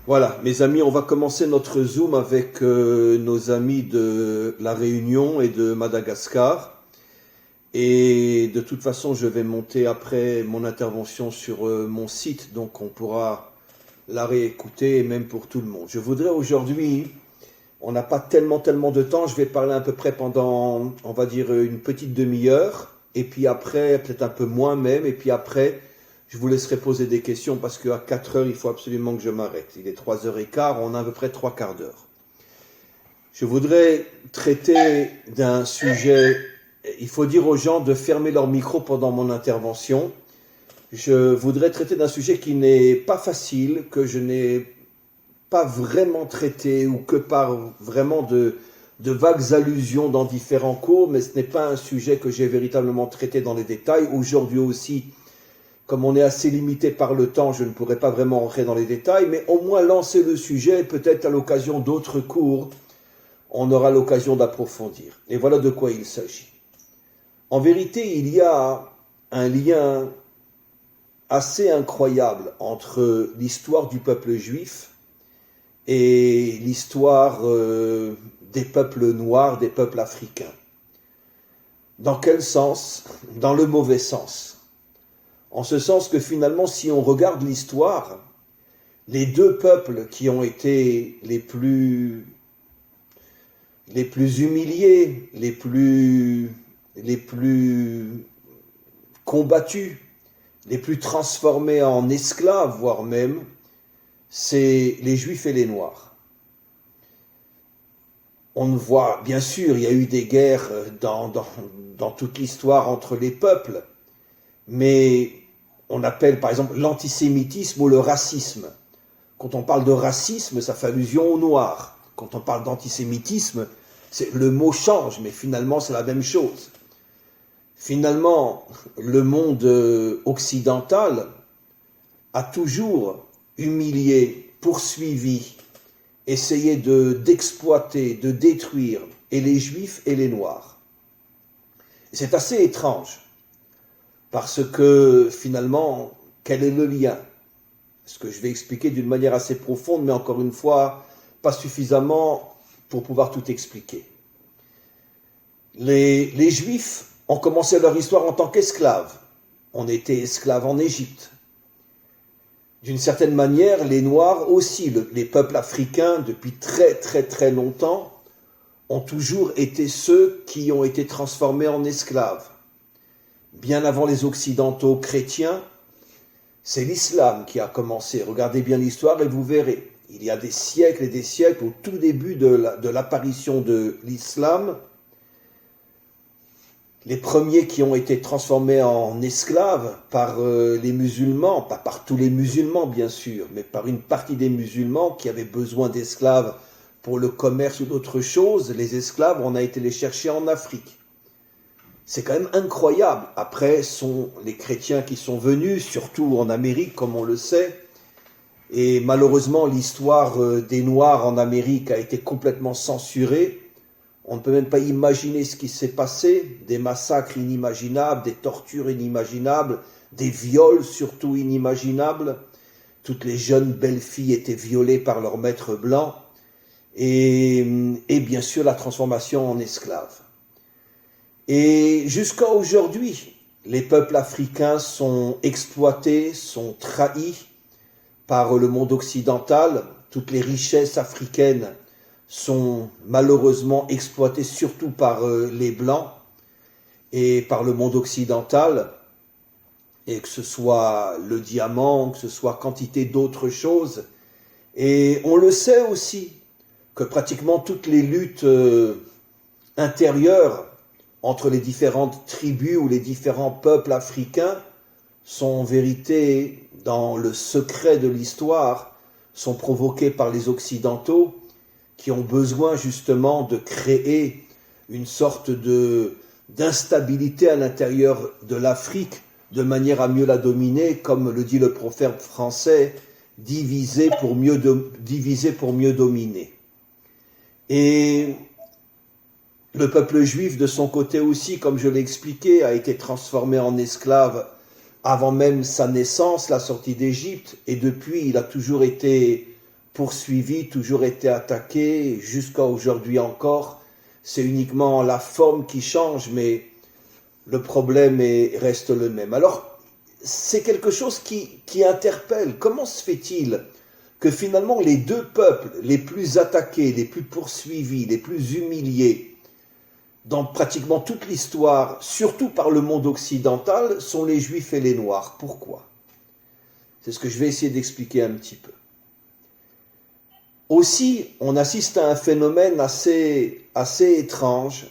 Voilà, mes amis, on va commencer notre Zoom avec nos amis de La Réunion et de Madagascar. Et de toute façon, je vais monter après mon intervention sur mon site, donc on pourra la réécouter, même pour tout le monde. Je voudrais aujourd'hui, on n'a pas tellement de temps, je vais parler à peu près pendant, on va dire, une petite demi-heure, et puis après, peut-être un peu moins même, et puis après, je vous laisserai poser des questions parce qu'à 4 heures, il faut absolument que je m'arrête. Il est 3h15, on a à peu près 3/4 d'heure. Je voudrais traiter d'un sujet, il faut dire aux gens de fermer leur micro pendant mon intervention. Je voudrais traiter d'un sujet qui n'est pas facile, que je n'ai pas vraiment traité ou que par vraiment de vagues allusions dans différents cours, mais ce n'est pas un sujet que j'ai véritablement traité dans les détails. Aujourd'hui aussi, comme on est assez limité par le temps, je ne pourrais pas vraiment rentrer dans les détails, mais au moins lancer le sujet, peut-être à l'occasion d'autres cours, on aura l'occasion d'approfondir. Et voilà de quoi il s'agit. En vérité, il y a un lien assez incroyable entre l'histoire du peuple juif et l'histoire des peuples noirs, des peuples africains. Dans quel sens? Dans le mauvais sens. En ce sens que finalement, si on regarde l'histoire, les deux peuples qui ont été les plus humiliés, les plus combattus, les plus transformés en esclaves, voire même, c'est les Juifs et les Noirs. On voit, bien sûr, il y a eu des guerres dans toute l'histoire entre les peuples, mais on appelle par exemple l'antisémitisme ou le racisme. Quand on parle de racisme, ça fait allusion aux Noirs. Quand on parle d'antisémitisme, le mot change, mais finalement c'est la même chose. Finalement, le monde occidental a toujours humilié, poursuivi, essayé d'exploiter, de détruire et les Juifs et les Noirs. Et c'est assez étrange. Parce que finalement, quel est le lien? Ce que je vais expliquer d'une manière assez profonde, mais encore une fois, pas suffisamment pour pouvoir tout expliquer. Les Juifs ont commencé leur histoire en tant qu'esclaves. On était esclaves en Égypte. D'une certaine manière, les Noirs aussi, les peuples africains, depuis très longtemps, ont toujours été ceux qui ont été transformés en esclaves. Bien avant les Occidentaux chrétiens, c'est l'islam qui a commencé. Regardez bien l'histoire et vous verrez. Il y a des siècles et des siècles, au tout début de l'apparition de l'islam, les premiers qui ont été transformés en esclaves par les musulmans, pas par tous les musulmans bien sûr, mais par une partie des musulmans qui avaient besoin d'esclaves pour le commerce ou d'autres choses, les esclaves, on a été les chercher en Afrique. C'est quand même incroyable. Après, sont les chrétiens qui sont venus, surtout en Amérique, comme on le sait. Et malheureusement, l'histoire des Noirs en Amérique a été complètement censurée. On ne peut même pas imaginer ce qui s'est passé. Des massacres inimaginables, des tortures inimaginables, des viols surtout inimaginables. Toutes les jeunes belles filles étaient violées par leurs maîtres blancs. Et bien sûr, la transformation en esclaves. Et jusqu'à aujourd'hui, les peuples africains sont exploités, sont trahis par le monde occidental. Toutes les richesses africaines sont malheureusement exploitées surtout par les Blancs et par le monde occidental. Et que ce soit le diamant, que ce soit quantité d'autres choses. Et on le sait aussi que pratiquement toutes les luttes intérieures entre les différentes tribus ou les différents peuples africains sont en vérité, dans le secret de l'histoire, sont provoqués par les Occidentaux qui ont besoin justement de créer une sorte d'instabilité à l'intérieur de l'Afrique de manière à mieux la dominer, comme le dit le proverbe français, diviser pour mieux dominer. Et le peuple juif, de son côté aussi, comme je l'ai expliqué, a été transformé en esclave avant même sa naissance, la sortie d'Égypte, et depuis, il a toujours été poursuivi, toujours été attaqué, jusqu'à aujourd'hui encore. C'est uniquement la forme qui change, mais le problème reste le même. Alors, c'est quelque chose qui interpelle. Comment se fait-il que finalement les deux peuples les plus attaqués, les plus poursuivis, les plus humiliés dans pratiquement toute l'histoire, surtout par le monde occidental, sont les Juifs et les Noirs? Pourquoi? C'est ce que je vais essayer d'expliquer un petit peu. Aussi, on assiste à un phénomène assez étrange,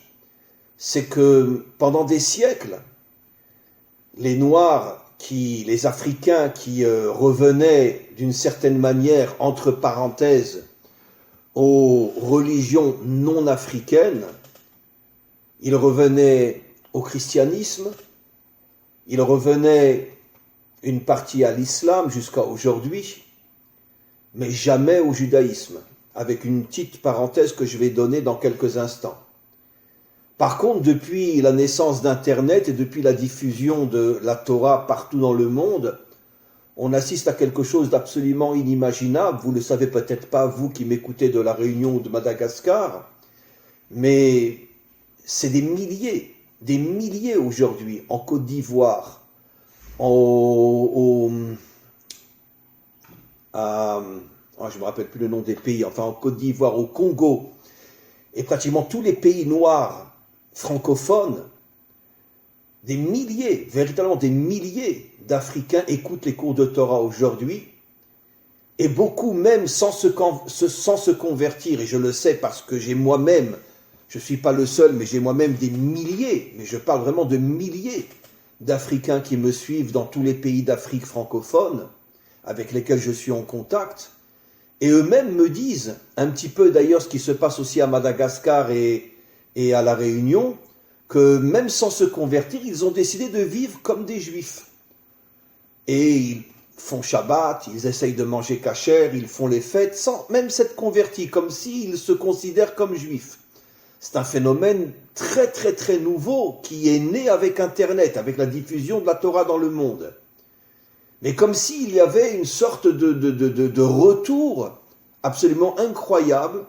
c'est que pendant des siècles, les Noirs, les Africains qui revenaient d'une certaine manière, entre parenthèses, aux religions non africaines, ils revenaient au christianisme, ils revenaient une partie à l'islam jusqu'à aujourd'hui, mais jamais au judaïsme, avec une petite parenthèse que je vais donner dans quelques instants. Par contre, depuis la naissance d'Internet et depuis la diffusion de la Torah partout dans le monde, on assiste à quelque chose d'absolument inimaginable. Vous ne le savez peut-être pas, vous qui m'écoutez de la Réunion ou de Madagascar, mais c'est des milliers aujourd'hui en Côte d'Ivoire, je ne me rappelle plus le nom des pays, enfin en Côte d'Ivoire, au Congo, et pratiquement tous les pays noirs francophones, des milliers, véritablement des milliers d'Africains écoutent les cours de Torah aujourd'hui, et beaucoup même sans se convertir, et je le sais parce que j'ai moi-même, je ne suis pas le seul, mais j'ai moi-même des milliers, mais je parle vraiment de milliers d'Africains qui me suivent dans tous les pays d'Afrique francophone, avec lesquels je suis en contact, et eux-mêmes me disent, un petit peu d'ailleurs ce qui se passe aussi à Madagascar et à La Réunion, que même sans se convertir, ils ont décidé de vivre comme des Juifs. Et ils font Shabbat, ils essayent de manger kasher, ils font les fêtes sans même s'être convertis, comme s'ils se considèrent comme Juifs. C'est un phénomène très très très nouveau qui est né avec Internet, avec la diffusion de la Torah dans le monde. Mais comme s'il y avait une sorte de retour absolument incroyable,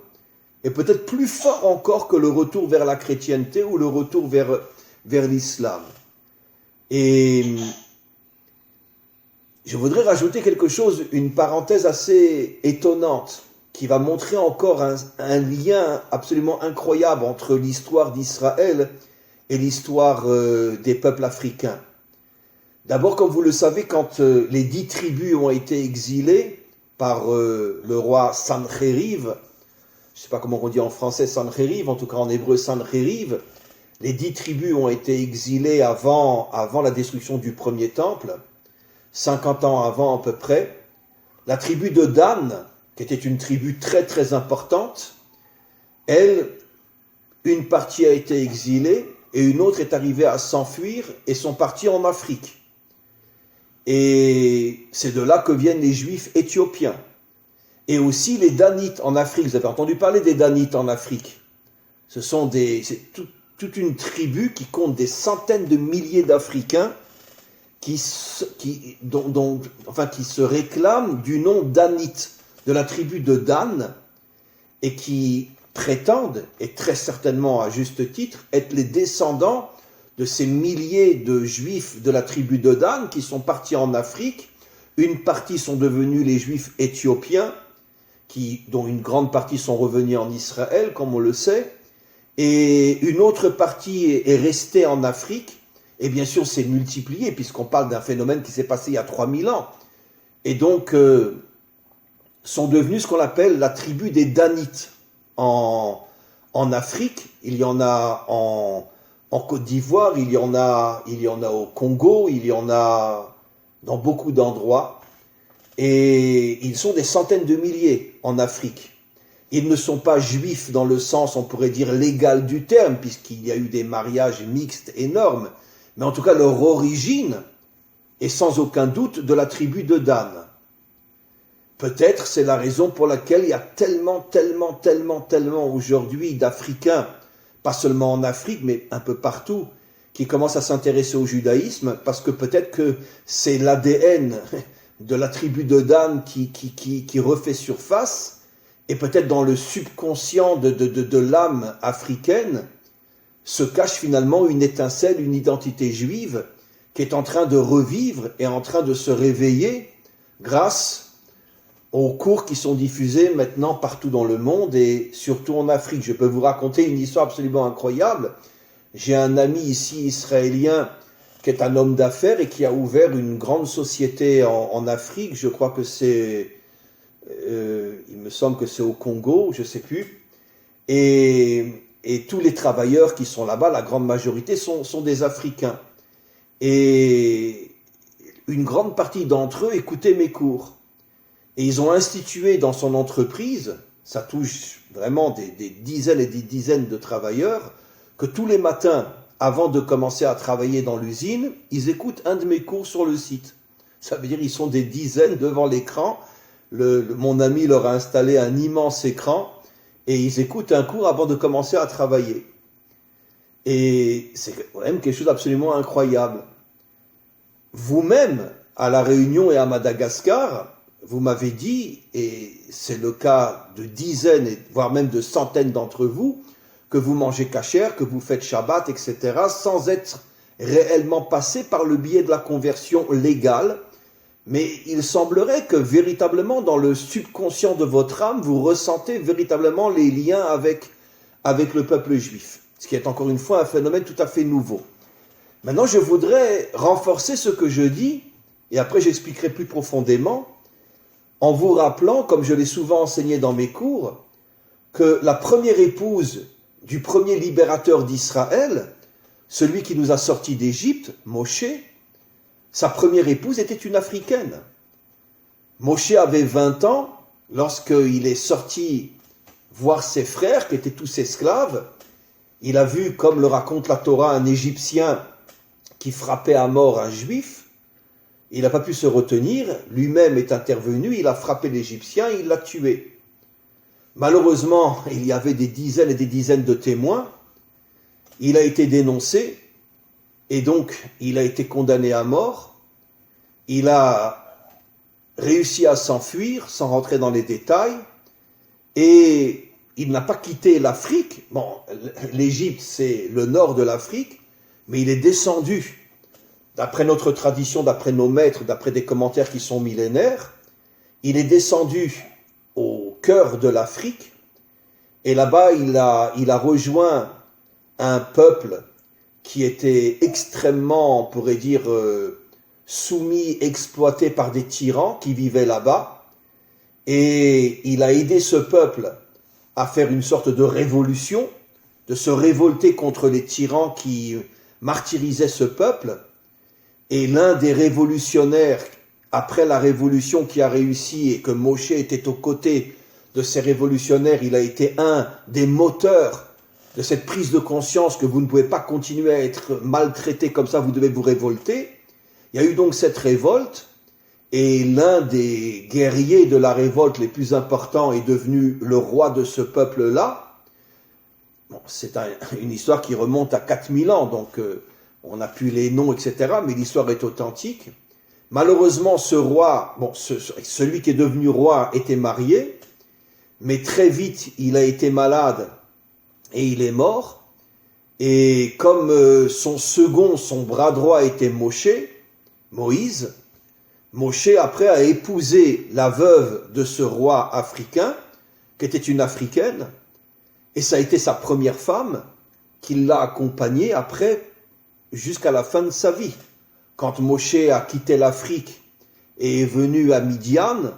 et peut-être plus fort encore que le retour vers la chrétienté ou le retour vers l'islam. Et je voudrais rajouter quelque chose, une parenthèse assez étonnante, qui va montrer encore un lien absolument incroyable entre l'histoire d'Israël et l'histoire des peuples africains. D'abord, comme vous le savez, quand les 10 tribus ont été exilées par le roi Sancheriv, je ne sais pas comment on dit en français Sancheriv, en tout cas en hébreu Sancheriv, les 10 tribus ont été exilées avant la destruction du premier temple, 50 ans avant à peu près. La tribu de Dan, qui était une tribu très très importante, elle, une partie a été exilée et une autre est arrivée à s'enfuir et sont partis en Afrique. Et c'est de là que viennent les Juifs éthiopiens. Et aussi les Danites en Afrique. Vous avez entendu parler des Danites en Afrique? C'est toute une tribu qui compte des centaines de milliers d'Africains qui se réclament du nom Danite, de la tribu de Dan, et qui prétendent, et très certainement à juste titre, être les descendants de ces milliers de Juifs de la tribu de Dan qui sont partis en Afrique. Une partie sont devenus les Juifs éthiopiens, dont une grande partie sont revenus en Israël, comme on le sait, et une autre partie est restée en Afrique, et bien sûr c'est multiplié, puisqu'on parle d'un phénomène qui s'est passé il y a 3000 ans, et donc sont devenus ce qu'on appelle la tribu des Danites en Afrique. Il y en a en Côte d'Ivoire, il y en a au Congo, il y en a dans beaucoup d'endroits, et ils sont des centaines de milliers en Afrique. Ils ne sont pas juifs dans le sens, on pourrait dire, légal du terme, puisqu'il y a eu des mariages mixtes énormes, mais en tout cas leur origine est sans aucun doute de la tribu de Dan. Peut-être c'est la raison pour laquelle il y a tellement aujourd'hui d'Africains, pas seulement en Afrique, mais un peu partout, qui commencent à s'intéresser au judaïsme, parce que peut-être que c'est l'ADN de la tribu de Dan qui refait surface, et peut-être dans le subconscient de l'âme africaine, se cache finalement une étincelle, une identité juive qui est en train de revivre et en train de se réveiller grâce aux cours qui sont diffusés maintenant partout dans le monde et surtout en Afrique. Je peux vous raconter une histoire absolument incroyable. J'ai un ami ici israélien qui est un homme d'affaires et qui a ouvert une grande société en Afrique. Je crois que c'est, il me semble que c'est au Congo, je ne sais plus. Et tous les travailleurs qui sont là-bas, la grande majorité, sont des Africains. Et une grande partie d'entre eux écoutaient mes cours. Et ils ont institué dans son entreprise, ça touche vraiment des dizaines et des dizaines de travailleurs, que tous les matins, avant de commencer à travailler dans l'usine, ils écoutent un de mes cours sur le site. Ça veut dire qu'ils sont des dizaines devant l'écran. Mon ami leur a installé un immense écran et ils écoutent un cours avant de commencer à travailler. Et c'est quand même quelque chose d'absolument incroyable. Vous-même, à La Réunion et à Madagascar, vous m'avez dit, et c'est le cas de dizaines, voire même de centaines d'entre vous, que vous mangez kasher, que vous faites Shabbat, etc., sans être réellement passé par le biais de la conversion légale. Mais il semblerait que véritablement, dans le subconscient de votre âme, vous ressentez véritablement les liens avec le peuple juif. Ce qui est encore une fois un phénomène tout à fait nouveau. Maintenant, je voudrais renforcer ce que je dis, et après j'expliquerai plus profondément, en vous rappelant, comme je l'ai souvent enseigné dans mes cours, que la première épouse du premier libérateur d'Israël, celui qui nous a sortis d'Égypte, Moshe, sa première épouse était une Africaine. Moshe avait 20 ans lorsqu'il est sorti voir ses frères qui étaient tous esclaves. Il a vu, comme le raconte la Torah, un Égyptien qui frappait à mort un Juif. Il n'a pas pu se retenir, lui-même est intervenu, il a frappé l'Égyptien, il l'a tué. Malheureusement, il y avait des dizaines et des dizaines de témoins. Il a été dénoncé et donc il a été condamné à mort. Il a réussi à s'enfuir sans rentrer dans les détails et il n'a pas quitté l'Afrique. Bon, l'Égypte, c'est le nord de l'Afrique, mais il est descendu, d'après notre tradition, d'après nos maîtres, d'après des commentaires qui sont millénaires, il est descendu au cœur de l'Afrique, et là-bas, il a rejoint un peuple qui était extrêmement, on pourrait dire, soumis, exploité par des tyrans qui vivaient là-bas, et il a aidé ce peuple à faire une sorte de révolution, de se révolter contre les tyrans qui martyrisaient ce peuple. Et l'un des révolutionnaires, après la révolution qui a réussi et que Moshe était aux côtés de ces révolutionnaires, il a été un des moteurs de cette prise de conscience que vous ne pouvez pas continuer à être maltraité comme ça, vous devez vous révolter. Il y a eu donc cette révolte, et l'un des guerriers de la révolte les plus importants est devenu le roi de ce peuple-là. Bon, c'est une histoire qui remonte à 4000 ans, donc on n'a plus les noms, etc., mais l'histoire est authentique. Malheureusement, ce roi, celui qui est devenu roi était marié, mais très vite, il a été malade et il est mort. Et comme son bras droit était Moïse, Moshe après a épousé la veuve de ce roi africain, qui était une Africaine, et ça a été sa première femme qui l'a accompagné après jusqu'à la fin de sa vie. Quand Moshe a quitté l'Afrique et est venu à Midian,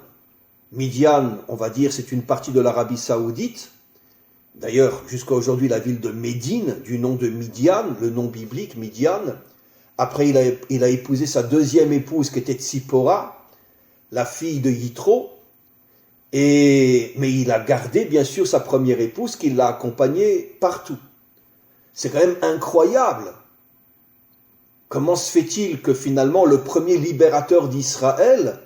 on va dire, c'est une partie de l'Arabie Saoudite. D'ailleurs, jusqu'à aujourd'hui, la ville de Médine, du nom de Midian, le nom biblique, Midian. Après, il a épousé sa deuxième épouse, qui était Tzipora, la fille de Yitro. Mais il a gardé, bien sûr, sa première épouse, qui l'a accompagnée partout. C'est quand même incroyable. Comment se fait-il que finalement, le premier libérateur d'Israël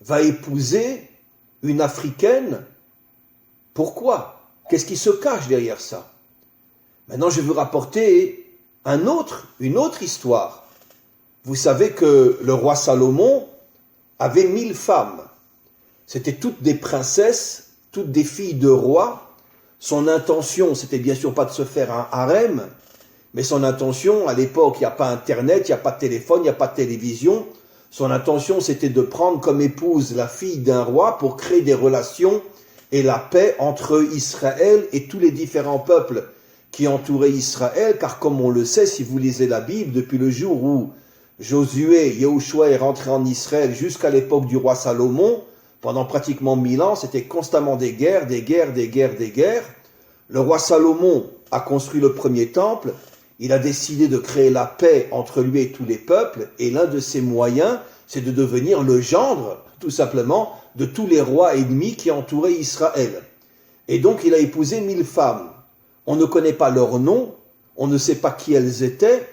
va épouser une Africaine? Pourquoi? Qu'est-ce qui se cache derrière ça? Maintenant, je vais vous rapporter une autre histoire. Vous savez que le roi Salomon avait 1000 femmes. C'était toutes des princesses, toutes des filles de rois. Son intention, c'était bien sûr pas de se faire un harem, mais son intention, à l'époque, il n'y a pas Internet, il n'y a pas de téléphone, il n'y a pas de télévision. Son intention, c'était de prendre comme épouse la fille d'un roi pour créer des relations et la paix entre Israël et tous les différents peuples qui entouraient Israël, car comme on le sait, si vous lisez la Bible, depuis le jour où Josué, Yahushua est rentré en Israël jusqu'à l'époque du roi Salomon, pendant pratiquement 1000 ans, c'était constamment des guerres, des guerres, des guerres, des guerres. Le roi Salomon a construit le premier temple, il a décidé de créer la paix entre lui et tous les peuples, et l'un de ses moyens, c'est de devenir le gendre, tout simplement, de tous les rois ennemis qui entouraient Israël. Et donc il a épousé 1000 femmes. On ne connaît pas leur nom, on ne sait pas qui elles étaient,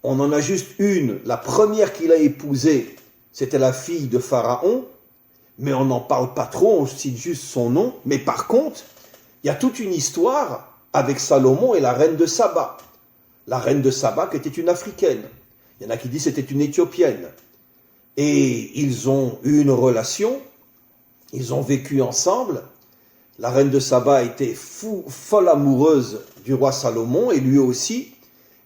on en a juste une. La première qu'il a épousée, c'était la fille de Pharaon, mais on n'en parle pas trop, on cite juste son nom. Mais par contre, il y a toute une histoire avec Salomon et la reine de Saba. La reine de Saba qui était une Africaine. Il y en a qui disent que c'était une Éthiopienne. Et ils ont eu une relation, ils ont vécu ensemble. La reine de Saba était folle amoureuse du roi Salomon et lui aussi.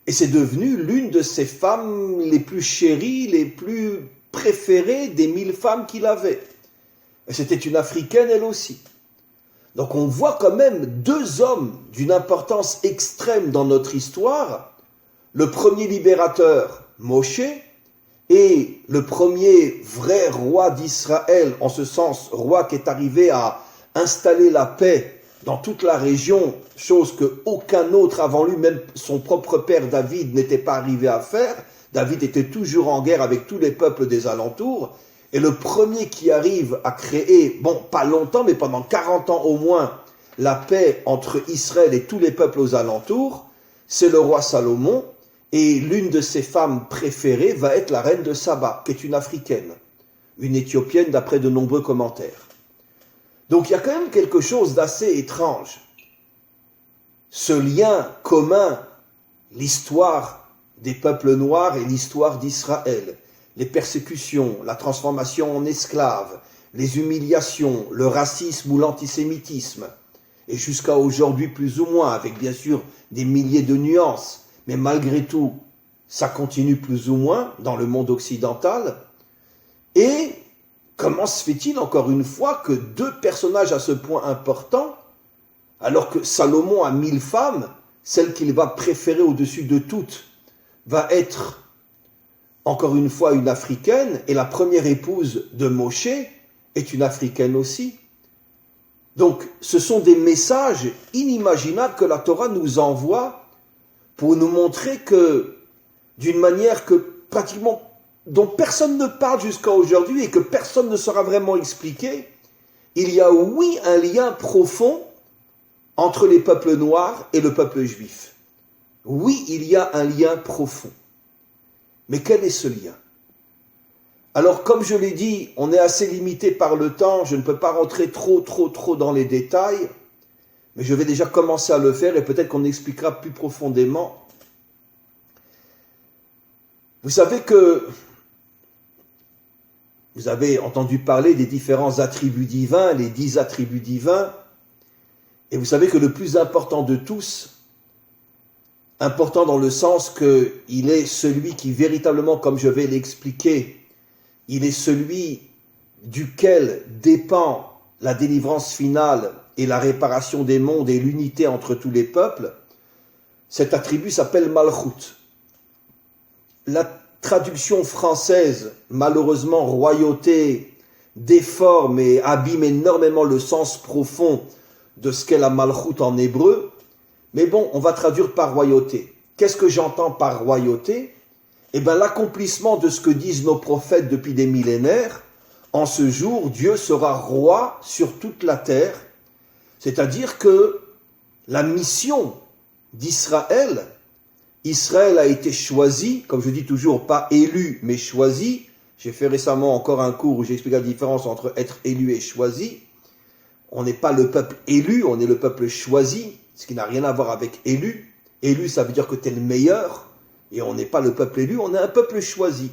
Et c'est devenu l'une de ses femmes les plus chéries, les plus préférées des 1000 femmes qu'il avait. Et c'était une Africaine elle aussi. Donc on voit quand même deux hommes d'une importance extrême dans notre histoire. Le premier libérateur, Moshe, et le premier vrai roi d'Israël, en ce sens, roi qui est arrivé à installer la paix dans toute la région, chose qu'aucun autre avant lui, même son propre père David, n'était pas arrivé à faire. David était toujours en guerre avec tous les peuples des alentours. Et le premier qui arrive à créer, bon, pas longtemps, mais pendant 40 ans au moins, la paix entre Israël et tous les peuples aux alentours, c'est le roi Salomon. Et l'une de ses femmes préférées va être la reine de Saba, qui est une Africaine, une Éthiopienne d'après de nombreux commentaires. Donc il y a quand même quelque chose d'assez étrange. Ce lien commun, l'histoire des peuples noirs et l'histoire d'Israël, les persécutions, la transformation en esclaves, les humiliations, le racisme ou l'antisémitisme, et jusqu'à aujourd'hui plus ou moins, avec bien sûr des milliers de nuances, mais malgré tout, ça continue plus ou moins dans le monde occidental. Et comment se fait-il, encore une fois, que deux personnages à ce point importants, alors que Salomon a 1000 femmes, celle qu'il va préférer au-dessus de toutes va être, encore une fois, une Africaine, et la première épouse de Moshe est une Africaine aussi. Donc, ce sont des messages inimaginables que la Torah nous envoie pour nous montrer que, d'une manière que pratiquement, dont personne ne parle jusqu'à aujourd'hui et que personne ne saura vraiment expliquer, il y a oui un lien profond entre les peuples noirs et le peuple juif. Oui, il y a un lien profond. Mais quel est ce lien? Alors, comme je l'ai dit, on est assez limité par le temps, je ne peux pas rentrer trop dans les détails, mais je vais déjà commencer à le faire et peut-être qu'on expliquera plus profondément. Vous savez que vous avez entendu parler des différents attributs divins, les 10 attributs divins, et vous savez que le plus important de tous, important dans le sens qu'il est celui qui véritablement, comme je vais l'expliquer, il est celui duquel dépend la délivrance finale et la réparation des mondes et l'unité entre tous les peuples. Cet attribut s'appelle Malchut. La traduction française, malheureusement royauté, déforme et abîme énormément le sens profond de ce qu'est la Malchut en hébreu. Mais bon, on va traduire par royauté. Qu'est-ce que j'entends par royauté? Eh bien, l'accomplissement de ce que disent nos prophètes depuis des millénaires. En ce jour, Dieu sera roi sur toute la terre. C'est-à-dire que la mission d'Israël, Israël a été choisi, comme je dis toujours, pas élu, mais choisi. J'ai fait récemment encore un cours où j'explique la différence entre être élu et choisi. On n'est pas le peuple élu, on est le peuple choisi, ce qui n'a rien à voir avec élu. Élu, ça veut dire que tu es le meilleur, et on n'est pas le peuple élu, on est un peuple choisi.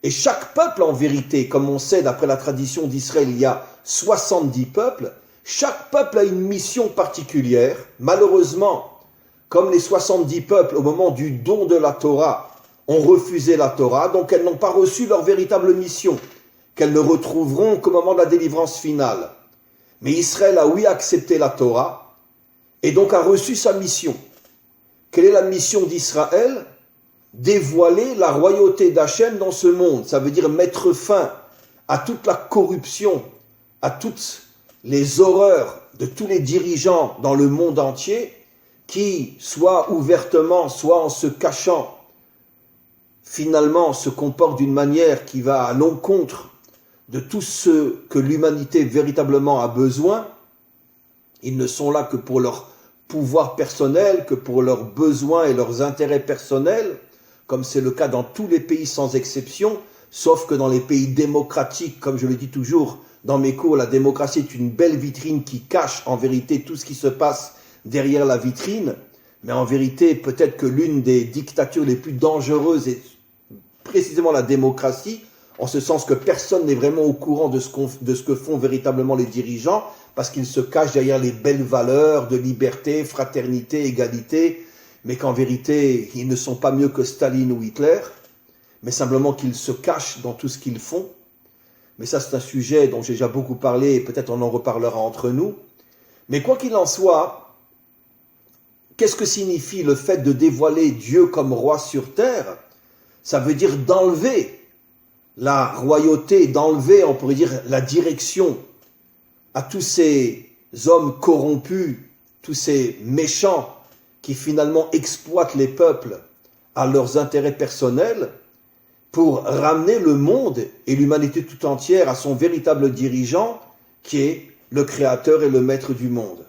Et chaque peuple, en vérité, comme on sait d'après la tradition d'Israël, il y a 70 peuples, chaque peuple a une mission particulière. Malheureusement, comme les 70 peuples, au moment du don de la Torah, ont refusé la Torah, donc elles n'ont pas reçu leur véritable mission, qu'elles ne retrouveront qu'au moment de la délivrance finale. Mais Israël a, oui, accepté la Torah, et donc a reçu sa mission. Quelle est la mission d'Israël ? Dévoiler la royauté d'Hachem dans ce monde. Ça veut dire mettre fin à toute la corruption, à toutes les horreurs de tous les dirigeants dans le monde entier qui, soit ouvertement, soit en se cachant, finalement se comportent d'une manière qui va à l'encontre de tout ce que l'humanité véritablement a besoin. Ils ne sont là que pour leur pouvoir personnel, que pour leurs besoins et leurs intérêts personnels, comme c'est le cas dans tous les pays sans exception, sauf que dans les pays démocratiques, comme je le dis toujours dans mes cours, la démocratie est une belle vitrine qui cache en vérité tout ce qui se passe derrière la vitrine, mais en vérité, peut-être que l'une des dictatures les plus dangereuses est précisément la démocratie, en ce sens que personne n'est vraiment au courant de ce que font véritablement les dirigeants, parce qu'ils se cachent derrière les belles valeurs de liberté, fraternité, égalité, mais qu'en vérité, ils ne sont pas mieux que Staline ou Hitler, mais simplement qu'ils se cachent dans tout ce qu'ils font. Mais ça, c'est un sujet dont j'ai déjà beaucoup parlé, et peut-être on en reparlera entre nous. Mais quoi qu'il en soit, qu'est-ce que signifie le fait de dévoiler Dieu comme roi sur terre ? Ça veut dire d'enlever la royauté, d'enlever, on pourrait dire, la direction à tous ces hommes corrompus, tous ces méchants qui finalement exploitent les peuples à leurs intérêts personnels pour ramener le monde et l'humanité tout entière à son véritable dirigeant qui est le créateur et le maître du monde.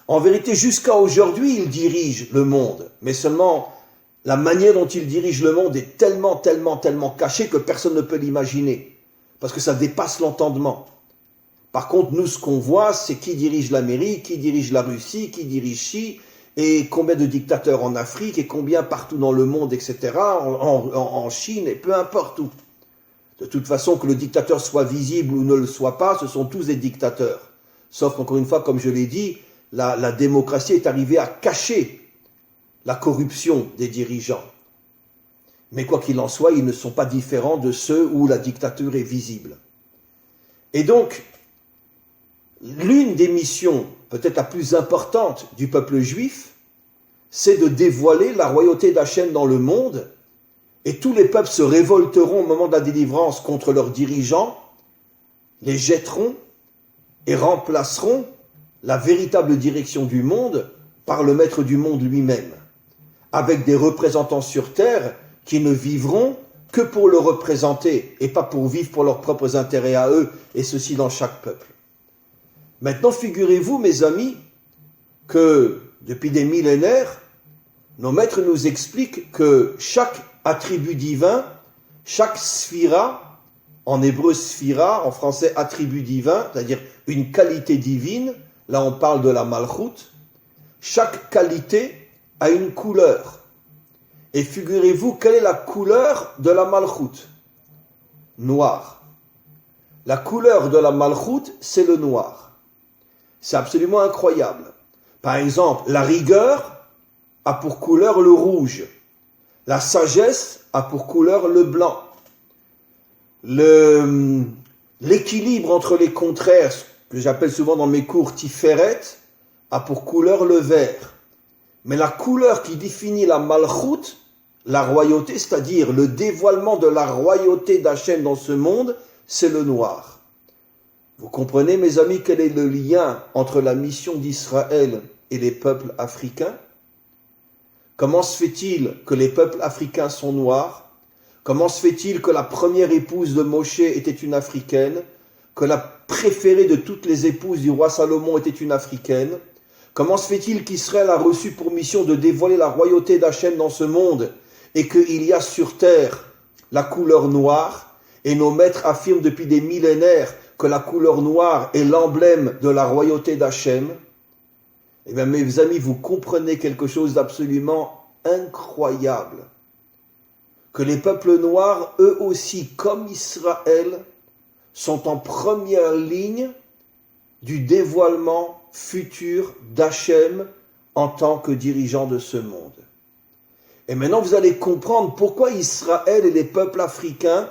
En vérité, jusqu'à aujourd'hui, il dirige le monde, mais seulement la manière dont il dirige le monde est tellement cachée que personne ne peut l'imaginer, parce que ça dépasse l'entendement. Par contre, nous, ce qu'on voit, c'est qui dirige l'Amérique, qui dirige la Russie, qui dirige Chine, et combien de dictateurs en Afrique, et combien partout dans le monde, etc., en Chine, et peu importe où. De toute façon, que le dictateur soit visible ou ne le soit pas, ce sont tous des dictateurs. Sauf qu'encore une fois, comme je l'ai dit, la démocratie est arrivée à cacher la corruption des dirigeants. Mais quoi qu'il en soit, ils ne sont pas différents de ceux où la dictature est visible. Et donc, l'une des missions, peut-être la plus importante du peuple juif, c'est de dévoiler la royauté d'Hachem dans le monde, et tous les peuples se révolteront au moment de la délivrance contre leurs dirigeants, les jetteront et remplaceront la véritable direction du monde par le maître du monde lui-même, avec des représentants sur terre qui ne vivront que pour le représenter et pas pour vivre pour leurs propres intérêts à eux, et ceci dans chaque peuple. Maintenant, figurez-vous, mes amis, que depuis des millénaires, nos maîtres nous expliquent que chaque attribut divin, chaque sphira, en hébreu sphira, en français attribut divin, c'est-à-dire une qualité divine, là on parle de la malchoute, chaque qualité a une couleur. Et figurez-vous, quelle est la couleur de la malchoute ? Noir. La couleur de la malchoute, c'est le noir. C'est absolument incroyable. Par exemple, la rigueur a pour couleur le rouge. La sagesse a pour couleur le blanc. L'équilibre entre les contraires, ce que j'appelle souvent dans mes cours Tiferet, a pour couleur le vert. Mais la couleur qui définit la malchoute, la royauté, c'est-à-dire le dévoilement de la royauté d'Hachem dans ce monde, c'est le noir. Vous comprenez, mes amis, quel est le lien entre la mission d'Israël et les peuples africains ? Comment se fait-il que les peuples africains sont noirs ? Comment se fait-il que la première épouse de Moshe était une Africaine ? Que la préférée de toutes les épouses du roi Salomon était une Africaine ? Comment se fait-il qu'Israël a reçu pour mission de dévoiler la royauté d'Hachem dans ce monde et qu'il y a sur terre la couleur noire, et nos maîtres affirment depuis des millénaires que la couleur noire est l'emblème de la royauté d'Hachem? Eh bien, mes amis, vous comprenez quelque chose d'absolument incroyable. que les peuples noirs, eux aussi, comme Israël, sont en première ligne du dévoilement futur d'Hachem en tant que dirigeant de ce monde. Et maintenant, vous allez comprendre pourquoi Israël et les peuples africains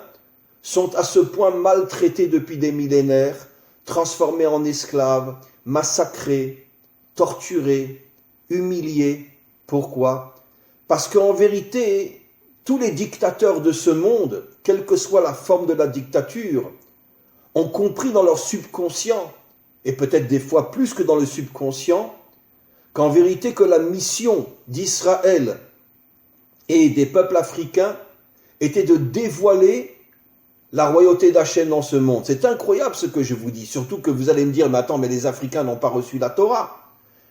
sont à ce point maltraités depuis des millénaires, transformés en esclaves, massacrés, torturés, humiliés. Pourquoi ? Parce qu'en vérité, tous les dictateurs de ce monde, quelle que soit la forme de la dictature, ont compris dans leur subconscient, et peut-être des fois plus que dans le subconscient, qu'en vérité que la mission d'Israël et des peuples africains était de dévoiler la royauté d'Hachem dans ce monde. C'est incroyable ce que je vous dis, surtout que vous allez me dire, mais attends, mais les Africains n'ont pas reçu la Torah.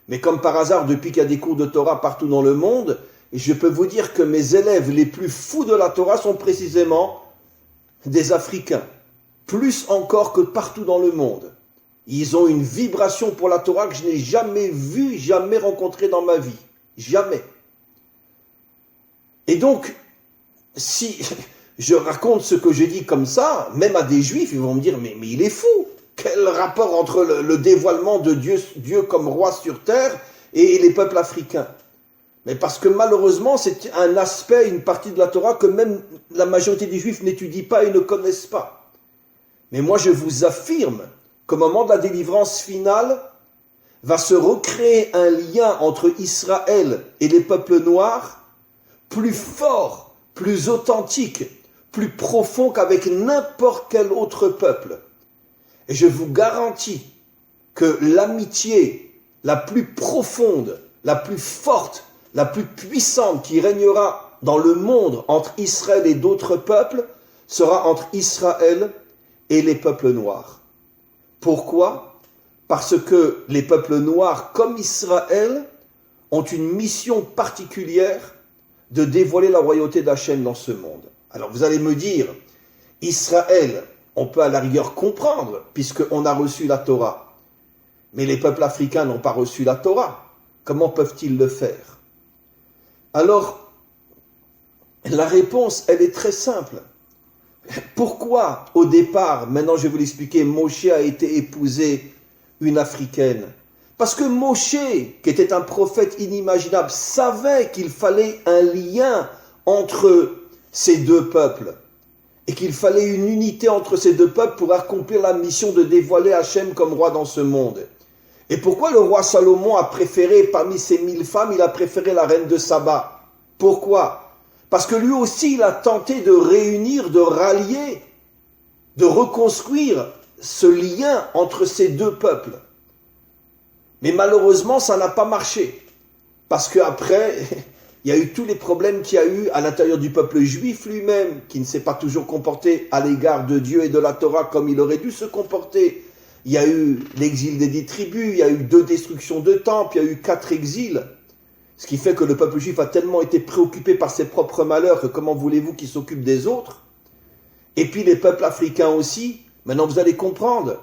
Mais comme par hasard, depuis qu'il y a des cours de Torah partout dans le monde, je peux vous dire que mes élèves les plus fous de la Torah sont précisément des Africains, plus encore que partout dans le monde. Ils ont une vibration pour la Torah que je n'ai jamais vue, jamais rencontrée dans ma vie. Jamais. Et donc, si je raconte ce que je dis comme ça, même à des juifs, ils vont me dire, mais il est fou. Quel rapport entre le dévoilement de Dieu comme roi sur terre et les peuples africains? Mais parce que malheureusement, c'est un aspect, une partie de la Torah que même la majorité des juifs n'étudient pas et ne connaissent pas. Mais moi, je vous affirme qu'au moment de la délivrance finale, va se recréer un lien entre Israël et les peuples noirs plus fort, plus authentique, plus profond qu'avec n'importe quel autre peuple. Et je vous garantis que l'amitié la plus profonde, la plus forte, la plus puissante qui régnera dans le monde entre Israël et d'autres peuples sera entre Israël et les peuples noirs. Pourquoi ? Parce que les peuples noirs, comme Israël, ont une mission particulière de dévoiler la royauté d'Hachem dans ce monde. Alors vous allez me dire, Israël, on peut à la rigueur comprendre, puisqu'on a reçu la Torah. Mais les peuples africains n'ont pas reçu la Torah. Comment peuvent-ils le faire ? Alors, la réponse, elle est très simple. Pourquoi, au départ, maintenant je vais vous l'expliquer, Moshe a été épousé une Africaine? Parce que Moshe, qui était un prophète inimaginable, savait qu'il fallait un lien entre ces deux peuples et qu'il fallait une unité entre ces deux peuples pour accomplir la mission de dévoiler Hachem comme roi dans ce monde. Et pourquoi le roi Salomon a préféré, parmi ses 1000 femmes, il a préféré la reine de Saba? Pourquoi? Parce que lui aussi, il a tenté de réunir, de rallier, de reconstruire ce lien entre ces deux peuples. Mais malheureusement, ça n'a pas marché. Parce qu'après, il y a eu tous les problèmes qu'il y a eu à l'intérieur du peuple juif lui-même, qui ne s'est pas toujours comporté à l'égard de Dieu et de la Torah comme il aurait dû se comporter. Il y a eu l'exil des 10 tribus, il y a eu 2 destructions de temples, il y a eu 4 exils. Ce qui fait que le peuple juif a tellement été préoccupé par ses propres malheurs que comment voulez-vous qu'il s'occupe des autres? Et puis les peuples africains aussi. Maintenant vous allez comprendre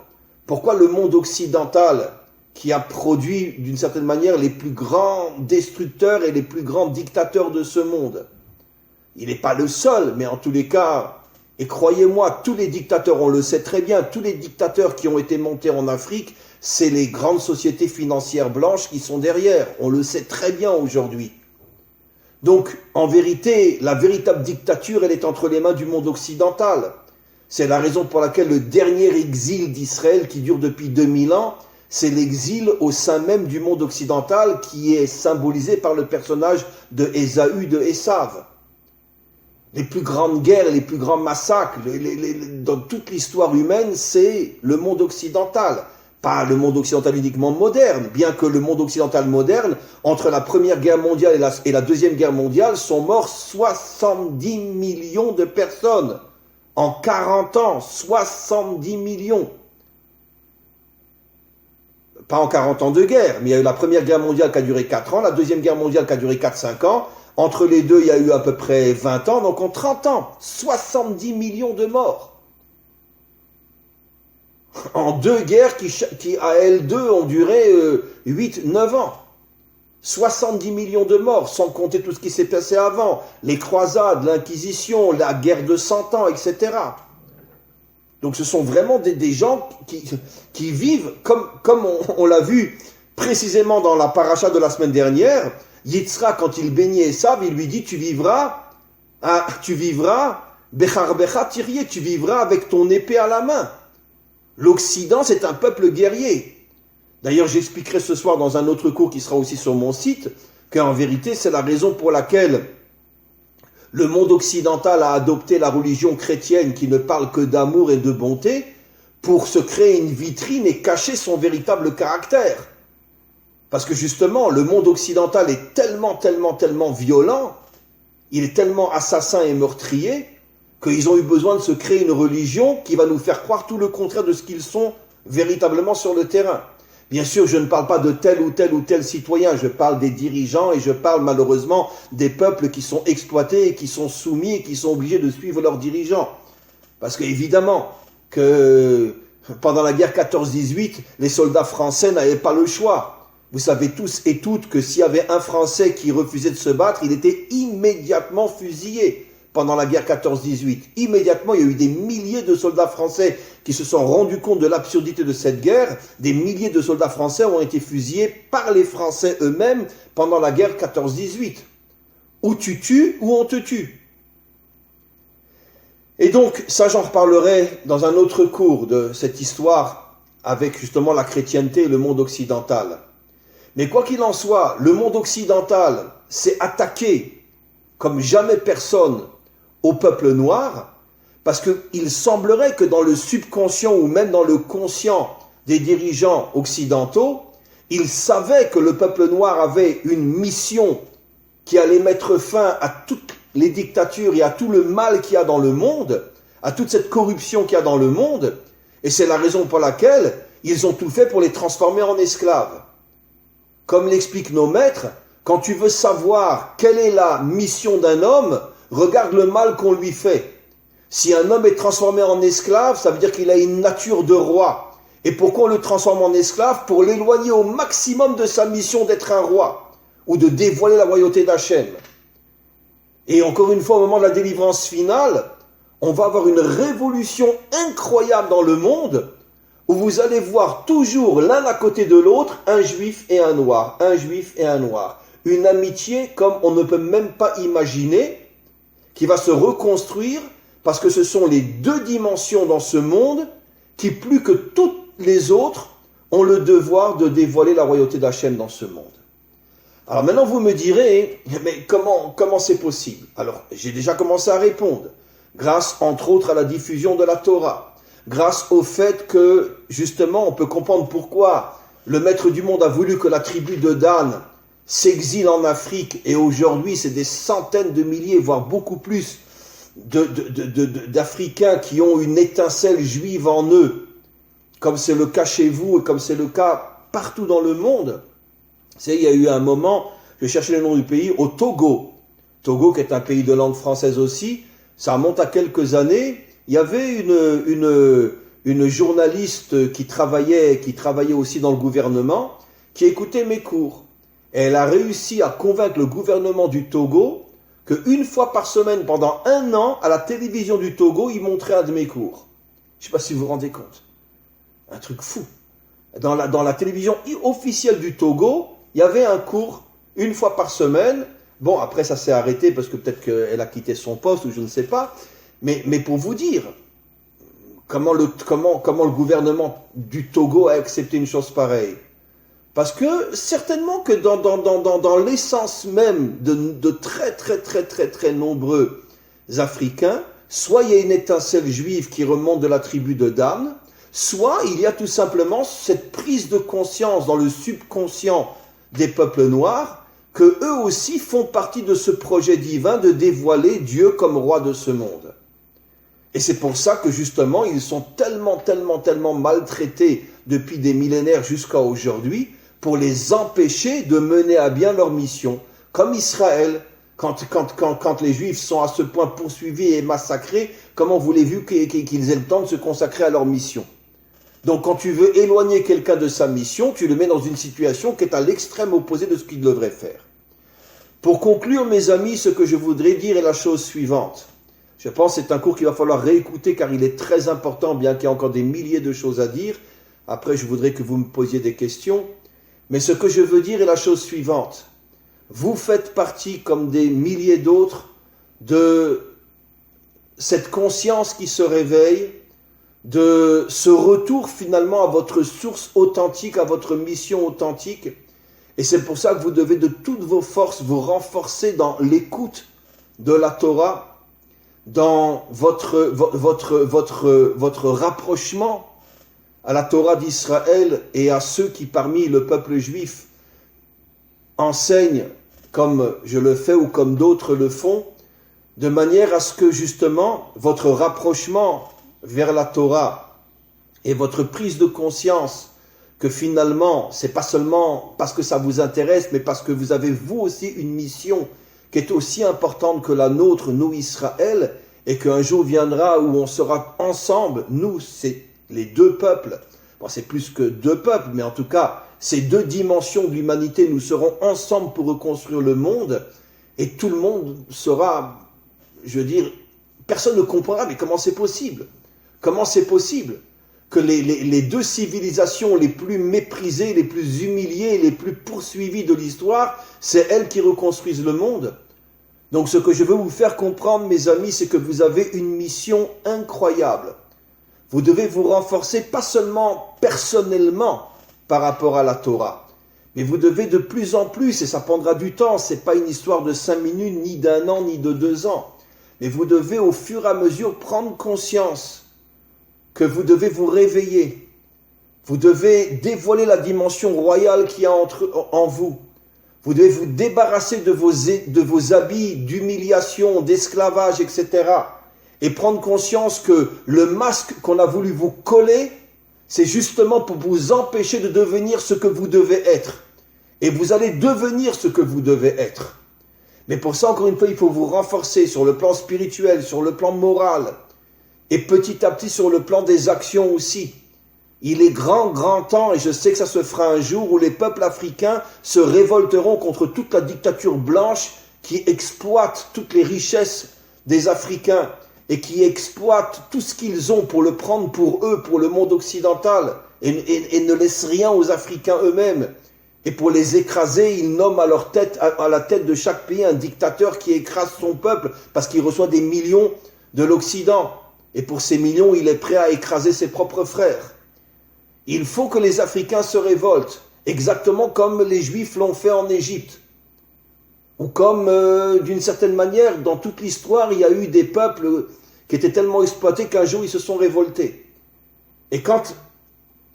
pourquoi le monde occidental, qui a produit d'une certaine manière les plus grands destructeurs et les plus grands dictateurs de ce monde. Il n'est pas le seul, mais en tous les cas, et croyez-moi, tous les dictateurs, on le sait très bien, tous les dictateurs qui ont été montés en Afrique, c'est les grandes sociétés financières blanches qui sont derrière. On le sait très bien aujourd'hui. Donc, en vérité, la véritable dictature, elle est entre les mains du monde occidental. C'est la raison pour laquelle le dernier exil d'Israël, qui dure depuis 2000 ans, c'est l'exil au sein même du monde occidental qui est symbolisé par le personnage de Ésaü, de Esav. Les plus grandes guerres, les plus grands massacres, dans toute l'histoire humaine, c'est le monde occidental. Pas le monde occidental uniquement moderne, bien que le monde occidental moderne, entre la Première Guerre mondiale et la Deuxième Guerre mondiale, sont morts 70 millions de personnes. En 40 ans, 70 millions. Pas en 40 ans de guerre, mais il y a eu la Première Guerre mondiale qui a duré 4 ans, la Deuxième Guerre mondiale qui a duré 4-5 ans. Entre les deux, il y a eu à peu près 20 ans, donc en 30 ans, 70 millions de morts. En 2 guerres qui à elles deux ont duré 8-9 ans. 70 millions de morts, sans compter tout ce qui s'est passé avant, les croisades, l'Inquisition, la guerre de 100 ans, etc. Donc ce sont vraiment des gens qui vivent, comme on l'a vu précisément dans la paracha de la semaine dernière. Yitzhak, quand il baignait Esav, il lui dit, tu vivras, Bechar Becha Tirié, tu vivras avec ton épée à la main. L'Occident, c'est un peuple guerrier. D'ailleurs, j'expliquerai ce soir dans un autre cours qui sera aussi sur mon site, qu'en vérité, c'est la raison pour laquelle le monde occidental a adopté la religion chrétienne qui ne parle que d'amour et de bonté pour se créer une vitrine et cacher son véritable caractère. Parce que justement, le monde occidental est tellement violent, il est tellement assassin et meurtrier, qu'ils ont eu besoin de se créer une religion qui va nous faire croire tout le contraire de ce qu'ils sont véritablement sur le terrain. Bien sûr, je ne parle pas de tel ou tel citoyen, je parle des dirigeants et je parle malheureusement des peuples qui sont exploités et qui sont soumis et qui sont obligés de suivre leurs dirigeants. Parce qu'évidemment que pendant la guerre 14-18, les soldats français n'avaient pas le choix. Vous savez tous et toutes que s'il y avait un Français qui refusait de se battre, il était immédiatement fusillé. Pendant la guerre 14-18, immédiatement, il y a eu des milliers de soldats français qui se sont rendus compte de l'absurdité de cette guerre. Des milliers de soldats français ont été fusillés par les Français eux-mêmes pendant la guerre 14-18. Ou tu tues, ou on te tue. Et donc, ça j'en reparlerai dans un autre cours de cette histoire avec justement la chrétienté et le monde occidental. Mais quoi qu'il en soit, le monde occidental s'est attaqué comme jamais personne au peuple noir, parce qu'il semblerait que dans le subconscient ou même dans le conscient des dirigeants occidentaux, ils savaient que le peuple noir avait une mission qui allait mettre fin à toutes les dictatures et à tout le mal qu'il y a dans le monde, à toute cette corruption qu'il y a dans le monde, et c'est la raison pour laquelle ils ont tout fait pour les transformer en esclaves. Comme l'expliquent nos maîtres, quand tu veux savoir quelle est la mission d'un homme, regarde le mal qu'on lui fait. Si un homme est transformé en esclave, ça veut dire qu'il a une nature de roi. Et pourquoi on le transforme en esclave? Pour l'éloigner au maximum de sa mission d'être un roi, ou de dévoiler la royauté d'Hachem. Et encore une fois, au moment de la délivrance finale, on va avoir une révolution incroyable dans le monde, où vous allez voir toujours l'un à côté de l'autre, un juif et un noir, un juif et un noir. Une amitié comme on ne peut même pas imaginer, qui va se reconstruire parce que ce sont les deux dimensions dans ce monde qui, plus que toutes les autres, ont le devoir de dévoiler la royauté d'Hachem dans ce monde. Alors maintenant, vous me direz, mais comment c'est possible? Alors, j'ai déjà commencé à répondre. Grâce, entre autres, à la diffusion de la Torah. Grâce au fait que, justement, on peut comprendre pourquoi le maître du monde a voulu que la tribu de Dan s'exile en Afrique, et aujourd'hui c'est des centaines de milliers, voire beaucoup plus d'Africains qui ont une étincelle juive en eux, comme c'est le cas chez vous et comme c'est le cas partout dans le monde. Il y a eu un moment, je cherchais le nom du pays, au Togo. Togo qui est un pays de langue française aussi, ça remonte à quelques années. Il y avait une journaliste qui travaillait aussi dans le gouvernement, qui écoutait mes cours. Et elle a réussi à convaincre le gouvernement du Togo qu'une fois par semaine, pendant 1 an, à la télévision du Togo, il montrait un de mes cours. Je ne sais pas si vous vous rendez compte. Un truc fou. Dans la télévision officielle du Togo, il y avait un cours 1 fois par semaine. Bon, après ça s'est arrêté parce que peut-être qu'elle a quitté son poste ou je ne sais pas. Mais pour vous dire comment le gouvernement du Togo a accepté une chose pareille. Parce que certainement que dans l'essence même de très nombreux Africains, soit il y a une étincelle juive qui remonte de la tribu de Dan, soit il y a tout simplement cette prise de conscience dans le subconscient des peuples noirs, que eux aussi font partie de ce projet divin de dévoiler Dieu comme roi de ce monde. Et c'est pour ça que justement ils sont tellement maltraités depuis des millénaires jusqu'à aujourd'hui, pour les empêcher de mener à bien leur mission. Comme Israël, quand les Juifs sont à ce point poursuivis et massacrés, comment voulez-vous qu'ils aient le temps de se consacrer à leur mission? Donc quand tu veux éloigner quelqu'un de sa mission, tu le mets dans une situation qui est à l'extrême opposé de ce qu'il devrait faire. Pour conclure, mes amis, ce que je voudrais dire est la chose suivante. Je pense que c'est un cours qu'il va falloir réécouter car il est très important, bien qu'il y ait encore des milliers de choses à dire. Après, je voudrais que vous me posiez des questions. Mais ce que je veux dire est la chose suivante. Vous faites partie, comme des milliers d'autres, de cette conscience qui se réveille, de ce retour finalement à votre source authentique, à votre mission authentique. Et c'est pour ça que vous devez de toutes vos forces vous renforcer dans l'écoute de la Torah, dans votre rapprochement à la Torah d'Israël et à ceux qui parmi le peuple juif enseignent comme je le fais ou comme d'autres le font, de manière à ce que justement votre rapprochement vers la Torah et votre prise de conscience que finalement c'est pas seulement parce que ça vous intéresse, mais parce que vous avez vous aussi une mission qui est aussi importante que la nôtre, nous Israël, et qu'un jour viendra où on sera ensemble, nous c'est les deux peuples, bon c'est plus que deux peuples, mais en tout cas ces deux dimensions de l'humanité, nous serons ensemble pour reconstruire le monde, et tout le monde sera, je veux dire, personne ne comprendra, mais comment c'est possible ? Comment c'est possible que les deux civilisations les plus méprisées, les plus humiliées, les plus poursuivies de l'histoire, c'est elles qui reconstruisent le monde ? Donc ce que je veux vous faire comprendre, mes amis, c'est que vous avez une mission incroyable. Vous devez vous renforcer, pas seulement personnellement par rapport à la Torah, mais vous devez de plus en plus, et ça prendra du temps, c'est pas une histoire de 5 minutes, ni d'1 an, ni de 2 ans, mais vous devez au fur et à mesure prendre conscience que vous devez vous réveiller. Vous devez dévoiler la dimension royale qu'il y a en vous. Vous devez vous débarrasser de vos habits d'humiliation, d'esclavage, etc. Et prendre conscience que le masque qu'on a voulu vous coller, c'est justement pour vous empêcher de devenir ce que vous devez être. Et vous allez devenir ce que vous devez être. Mais pour ça, encore une fois, il faut vous renforcer sur le plan spirituel, sur le plan moral, et petit à petit sur le plan des actions aussi. Il est grand temps, et je sais que ça se fera un jour, où les peuples africains se révolteront contre toute la dictature blanche qui exploite toutes les richesses des Africains et qui exploite tout ce qu'ils ont pour le prendre pour eux, pour le monde occidental, et ne laisse rien aux Africains eux-mêmes. Et pour les écraser, ils nomment à la tête de chaque pays un dictateur qui écrase son peuple parce qu'il reçoit des millions de l'Occident. Et pour ces millions, il est prêt à écraser ses propres frères. Il faut que les Africains se révoltent, exactement comme les Juifs l'ont fait en Égypte. Ou comme, d'une certaine manière, dans toute l'histoire, il y a eu des peuples qui étaient tellement exploités qu'un jour ils se sont révoltés. Et quand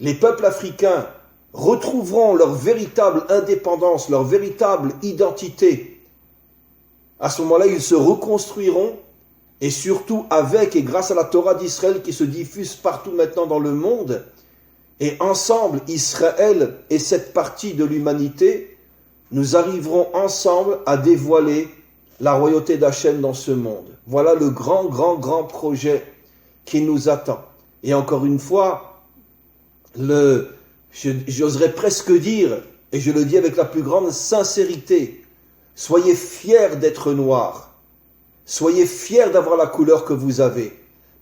les peuples africains retrouveront leur véritable indépendance, leur véritable identité, à ce moment-là, ils se reconstruiront, et surtout avec et grâce à la Torah d'Israël qui se diffuse partout maintenant dans le monde, et ensemble, Israël et cette partie de l'humanité, nous arriverons ensemble à dévoiler la royauté d'Hachem dans ce monde. Voilà le grand projet qui nous attend. Et encore une fois, j'oserais presque dire, et je le dis avec la plus grande sincérité, soyez fiers d'être noirs. Soyez fiers d'avoir la couleur que vous avez.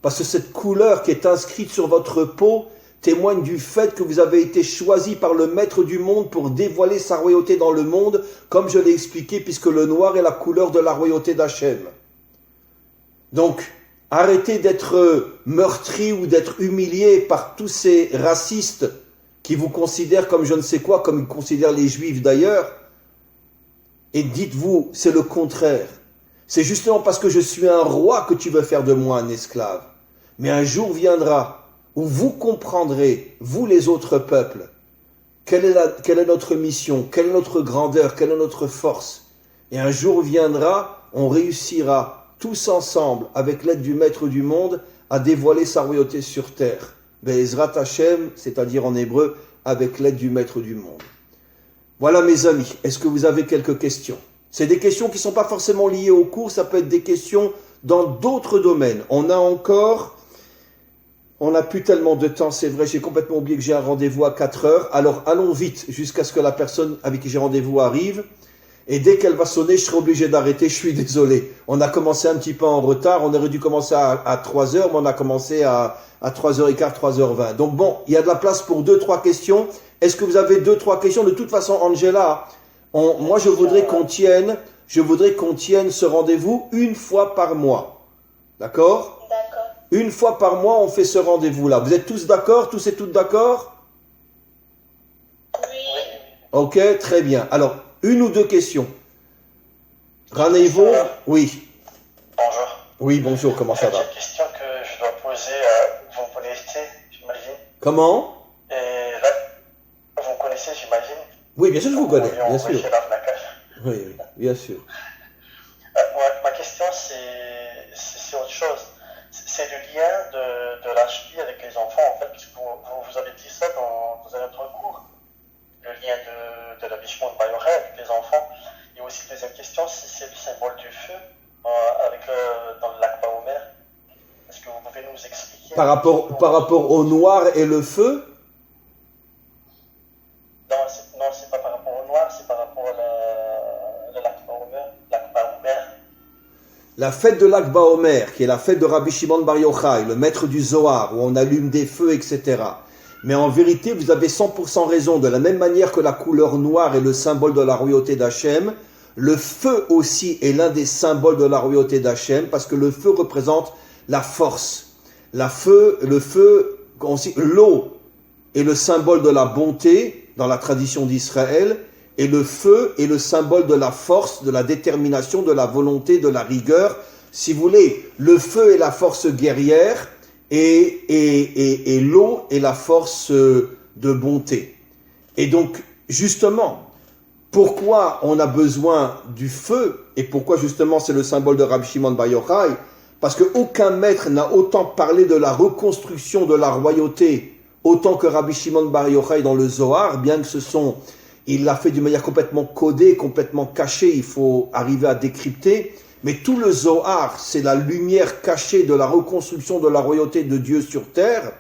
Parce que cette couleur qui est inscrite sur votre peau témoigne du fait que vous avez été choisi par le maître du monde pour dévoiler sa royauté dans le monde, comme je l'ai expliqué, puisque le noir est la couleur de la royauté d'Hachem. Donc, arrêtez d'être meurtris ou d'être humiliés par tous ces racistes qui vous considèrent comme je ne sais quoi, comme ils considèrent les Juifs d'ailleurs, et dites-vous, c'est le contraire. C'est justement parce que je suis un roi que tu veux faire de moi un esclave. Mais un jour viendra où vous comprendrez, vous les autres peuples, quelle est notre mission, quelle est notre grandeur, quelle est notre force. Et un jour viendra, on réussira tous ensemble, avec l'aide du Maître du monde, à dévoiler sa royauté sur terre. Be'ezrat Hashem, c'est-à-dire en hébreu, avec l'aide du Maître du monde. Voilà mes amis, est-ce que vous avez quelques questions ? C'est des questions qui ne sont pas forcément liées au cours, ça peut être des questions dans d'autres domaines. On a encore On n'a plus tellement de temps, c'est vrai, j'ai complètement oublié que j'ai un rendez-vous à 4 heures. Alors allons vite jusqu'à ce que la personne avec qui j'ai rendez-vous arrive. Et dès qu'elle va sonner, je serai obligé d'arrêter, je suis désolé. On a commencé un petit peu en retard, on aurait dû commencer à 3 heures, mais on a commencé à 3h15, 3h20. Donc bon, il y a de la place pour 2-3 questions. Est-ce que vous avez 2-3 questions? De toute façon, Angela, moi je voudrais qu'on tienne ce rendez-vous une fois par mois. D'accord? D'accord. Une fois par mois, on fait ce rendez-vous-là. Vous êtes tous d'accord? Tous et toutes d'accord? Oui. Ok, très bien. Alors, une ou deux questions. Raneivo? Oui. Bonjour. Oui, bonjour, comment ça va? J'ai une question que je dois poser. Vous me connaissez, j'imagine. Comment? Et là, vous me connaissez, j'imagine. Oui, bien sûr, je vous connais, Oui, on bien voit sûr. chez l'Arnaquage. Oui, oui, bien sûr. Ma question, c'est autre chose. C'est le lien de l'HP avec les enfants, en fait, puisque vous avez dit ça dans un autre cours. Le lien de l'habillement de Bayoret avec les enfants. Et aussi, deuxième question, si c'est le symbole du feu dans le lac Baomer. Est-ce que vous pouvez nous expliquer? Par rapport au noir et le feu? Non, c'est pas par rapport au noir, c'est par rapport au lac Baomer. La fête de l'Akba Omer, qui est la fête de Rabbi Shimon Bar Yochai, le maître du Zohar, où on allume des feux, etc. Mais en vérité, vous avez 100% raison. De la même manière que la couleur noire est le symbole de la royauté d'Hachem, le feu aussi est l'un des symboles de la royauté d'Hachem, parce que le feu représente la force. L'eau est le symbole de la bonté dans la tradition d'Israël, et le feu est le symbole de la force, de la détermination, de la volonté, de la rigueur. Si vous voulez, le feu est la force guerrière, et l'eau est la force de bonté. Et donc, justement, pourquoi on a besoin du feu, et pourquoi justement c'est le symbole de Rabbi Shimon Bar Yochai? Parce qu'aucun maître n'a autant parlé de la reconstruction de la royauté, autant que Rabbi Shimon Bar Yochai dans le Zohar, bien que il l'a fait d'une manière complètement codée, complètement cachée, il faut arriver à décrypter. Mais tout le Zohar, c'est la lumière cachée de la reconstruction de la royauté de Dieu sur terre.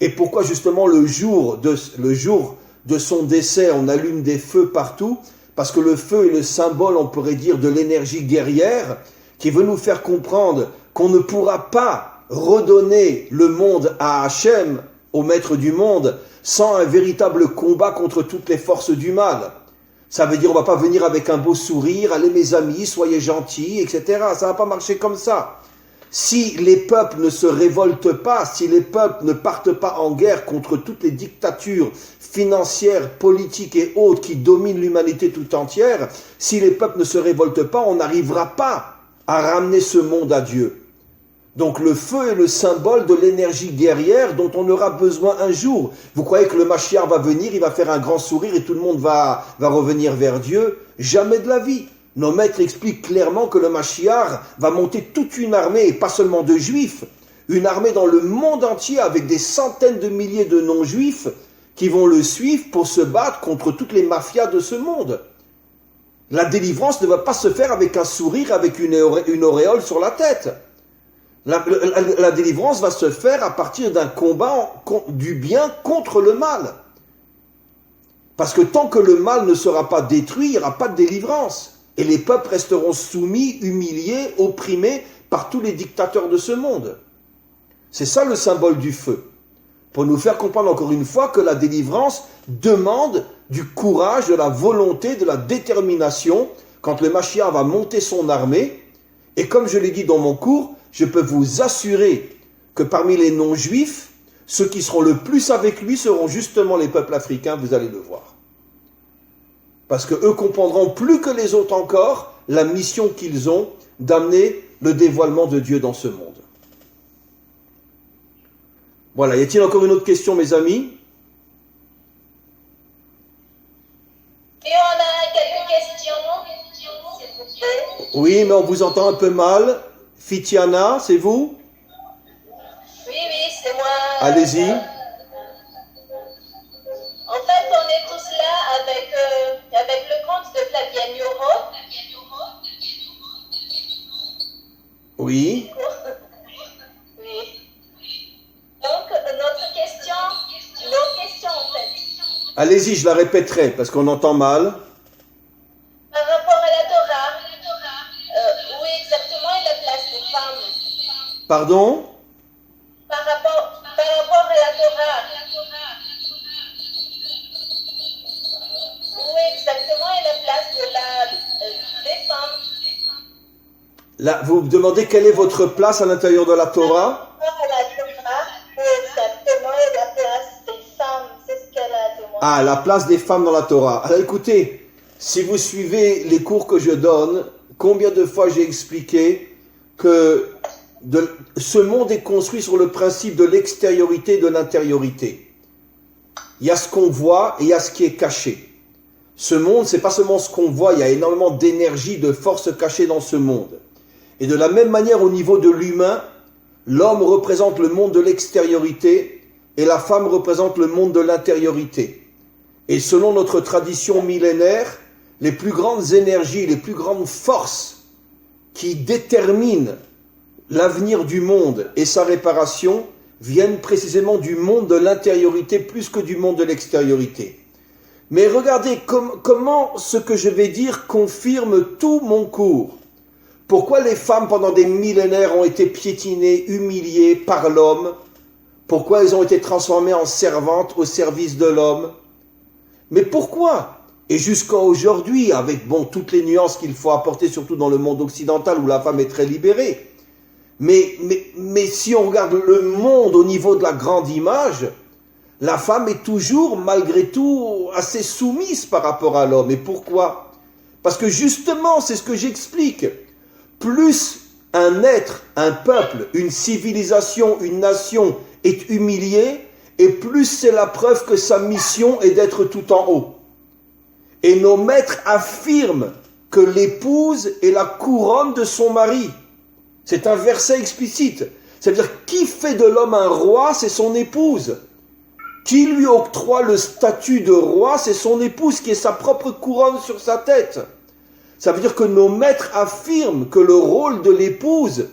Et pourquoi justement le jour de son décès, on allume des feux partout? Parce que le feu est le symbole, on pourrait dire, de l'énergie guerrière, qui veut nous faire comprendre qu'on ne pourra pas redonner le monde à Hachem, au maître du monde, sans un véritable combat contre toutes les forces du mal. Ça veut dire on va pas venir avec un beau sourire, allez mes amis, soyez gentils, etc. Ça va pas marcher comme ça. Si les peuples ne se révoltent pas, si les peuples ne partent pas en guerre contre toutes les dictatures financières, politiques et autres qui dominent l'humanité tout entière, si les peuples ne se révoltent pas, on n'arrivera pas à ramener ce monde à Dieu. Donc le feu est le symbole de l'énergie guerrière dont on aura besoin un jour. Vous croyez que le Mashiach va venir, il va faire un grand sourire et tout le monde va revenir vers Dieu? Jamais de la vie. Nos maîtres expliquent clairement que le Mashiach va monter toute une armée, et pas seulement de juifs, une armée dans le monde entier avec des centaines de milliers de non-juifs qui vont le suivre pour se battre contre toutes les mafias de ce monde. La délivrance ne va pas se faire avec un sourire, avec une auréole sur la tête. La délivrance va se faire à partir d'un combat du bien contre le mal. Parce que tant que le mal ne sera pas détruit, il n'y aura pas de délivrance. Et les peuples resteront soumis, humiliés, opprimés par tous les dictateurs de ce monde. C'est ça le symbole du feu. Pour nous faire comprendre encore une fois que la délivrance demande du courage, de la volonté, de la détermination quand le Mashiach va monter son armée. Et comme je l'ai dit dans mon cours, je peux vous assurer que parmi les non-juifs, ceux qui seront le plus avec lui seront justement les peuples africains, vous allez le voir. Parce qu'eux comprendront plus que les autres encore la mission qu'ils ont d'amener le dévoilement de Dieu dans ce monde. Voilà, y a-t-il encore une autre question, mes amis? Et on a quelques questions, s'il vous plaît. Oui, mais on vous entend un peu mal. Fitiana, c'est vous? Oui, c'est moi. Allez-y. En fait, on est tous là avec le compte de Flavien Euro. Oui. Oui. Donc, Allez-y, je la répéterai parce qu'on entend mal. Par rapport à la Torah, où exactement est la place des femmes? Pardon? Par rapport à la Torah, où exactement est la place des femmes? Là, vous me demandez quelle est votre place à l'intérieur de la Torah? Par rapport à la Torah, où exactement est la place des femmes? C'est ce qu'elle a demandé. Ah, la place des femmes dans la Torah. Alors écoutez, si vous suivez les cours que je donne, combien de fois j'ai expliqué que ce monde est construit sur le principe de l'extériorité et de l'intériorité. Il y a ce qu'on voit et il y a ce qui est caché. Ce monde, c'est pas seulement ce qu'on voit, il y a énormément d'énergie, de force cachée dans ce monde. Et de la même manière, au niveau de l'humain, l'homme représente le monde de l'extériorité et la femme représente le monde de l'intériorité. Et selon notre tradition millénaire, les plus grandes énergies, les plus grandes forces qui déterminent l'avenir du monde et sa réparation viennent précisément du monde de l'intériorité plus que du monde de l'extériorité. Mais regardez comment ce que je vais dire confirme tout mon cours. Pourquoi les femmes pendant des millénaires ont été piétinées, humiliées par l'homme? Pourquoi elles ont été transformées en servantes au service de l'homme? Mais pourquoi? Et jusqu'à aujourd'hui, avec toutes les nuances qu'il faut apporter, surtout dans le monde occidental où la femme est très libérée. Mais si on regarde le monde au niveau de la grande image, la femme est toujours, malgré tout, assez soumise par rapport à l'homme. Et pourquoi? Parce que justement, c'est ce que j'explique. Plus un être, un peuple, une civilisation, une nation est humiliée, et plus c'est la preuve que sa mission est d'être tout en haut. Et nos maîtres affirment que l'épouse est la couronne de son mari. C'est un verset explicite. C'est-à-dire, qui fait de l'homme un roi, c'est son épouse. Qui lui octroie le statut de roi, c'est son épouse, qui est sa propre couronne sur sa tête. Ça veut dire que nos maîtres affirment que le rôle de l'épouse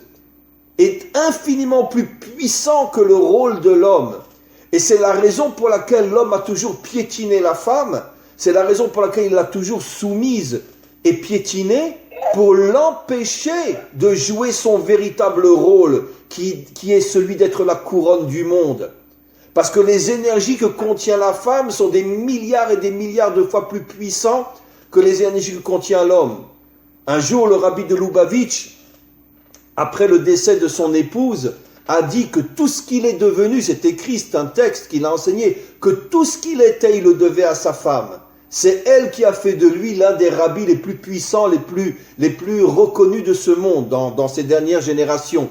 est infiniment plus puissant que le rôle de l'homme. Et c'est la raison pour laquelle l'homme a toujours piétiné la femme, c'est la raison pour laquelle il l'a toujours soumise et piétinée, pour l'empêcher de jouer son véritable rôle, qui est celui d'être la couronne du monde. Parce que les énergies que contient la femme sont des milliards et des milliards de fois plus puissants que les énergies que contient l'homme. Un jour, le rabbi de Lubavitch, après le décès de son épouse, a dit que tout ce qu'il est devenu, c'est écrit, c'est un texte qu'il a enseigné, que tout ce qu'il était, il le devait à sa femme. C'est elle qui a fait de lui l'un des rabbis les plus puissants, les plus reconnus de ce monde dans ces dernières générations.